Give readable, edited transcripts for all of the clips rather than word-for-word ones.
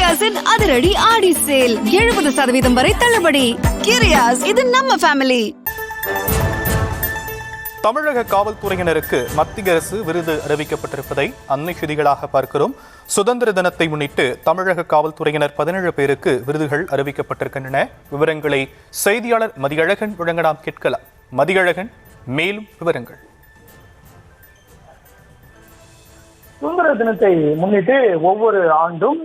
கிரியாஸின் அதிரடி ஆடி சேல் 70% வரை தள்ளுபடி. கிரியாஸ், இது நம்ம ஃபேமிலி. தமிழக காவல்துறையினருக்கு மத்திய அரசு விருது அறிவிக்கப்பட்டிருப்பதை அன்னை செய்திகளாக பார்க்கிறோம். சுதந்திர தினத்தை முன்னிட்டு தமிழக காவல்துறையினர் 17 பேருக்கு விருதுகள் அறிவிக்கப்பட்டிருக்கின்றன. விவரங்களை செய்தியாளர் மதியழகன் வழங்க நாம் கேட்கலாம். மதியழகன், மேலும் விவரங்கள். சுதந்திர தினத்தை முன்னிட்டு ஒவ்வொரு ஆண்டும்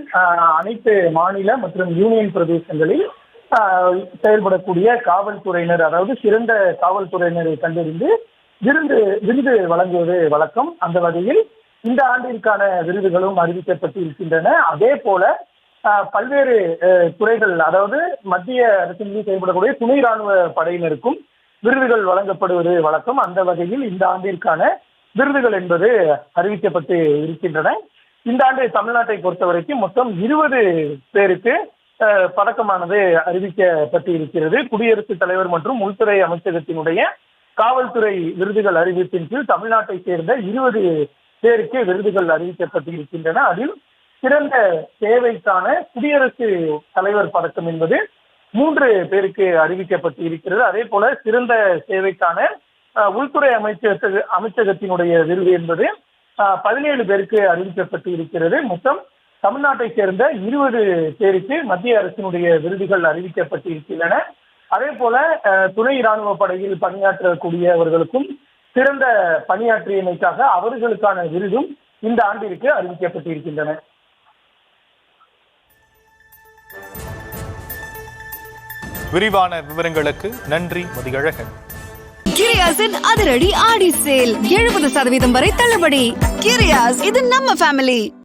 அனைத்து மாநில மற்றும் யூனியன் பிரதேசங்களில் செயல்படக்கூடிய காவல்துறையினர், அதாவது சிறந்த காவல்துறையினரை கண்டறிந்து விருது வழங்குவது வழக்கம். அந்த வகையில் இந்த ஆண்டிற்கான விருதுகளும் அறிவிக்கப்பட்டு இருக்கின்றன. அதே போல பல்வேறு துறைகள், அதாவது மத்திய அரசின் செயல்படக்கூடிய துணை ராணுவ படையினருக்கும் விருதுகள் வழங்கப்படுவது வழக்கம். அந்த வகையில் இந்த ஆண்டிற்கான விருதுகள் என்பது அறிவிக்கப்பட்டு இருக்கின்றன. இந்த ஆண்டு தமிழ்நாட்டை பொறுத்த வரைக்கும் மொத்தம் 20 பேருக்கு பதக்கமானது அறிவிக்கப்பட்டு இருக்கிறது. குடியரசுத் தலைவர் மற்றும் உள்துறை அமைச்சகத்தினுடைய காவல்துறை விருதுகள் அறிவிப்பின் கீழ் தமிழ்நாட்டை சேர்ந்த 20 பேருக்கு விருதுகள் அறிவிக்கப்பட்டு இருக்கின்றன. அதில் சிறந்த சேவைக்கான குடியரசு தலைவர் பதக்கம் என்பது 3 பேருக்கு அறிவிக்கப்பட்டு இருக்கிறது. அதே போல சிறந்த சேவைக்கான உள்துறை அமைச்சகத்தினுடைய விருது என்பது 17 பேருக்கு அறிவிக்கப்பட்டு இருக்கிறது. மொத்தம் தமிழ்நாட்டை சேர்ந்த 20 பேருக்கு மத்திய அரசினுடைய விருதுகள் அறிவிக்கப்பட்டு இருக்கின்றன. அதே போல துணை ராணுவ படையில் பணியாற்றக்கூடியவர்களுக்கும் சிறந்த பணியாற்றியமைக்காக அவர்களுக்கான விருதும் இந்த ஆண்டிற்கு அறிவிக்கப்பட்டு இருக்கின்றன. விரிவான விவரங்களுக்கு நன்றி மதியழகன். கிரியாஸின் அதிரடி ஆடி சேல் 70% வரை தள்ளுபடி. கிரியாஸ், இது நம்ம ஃபேமிலி.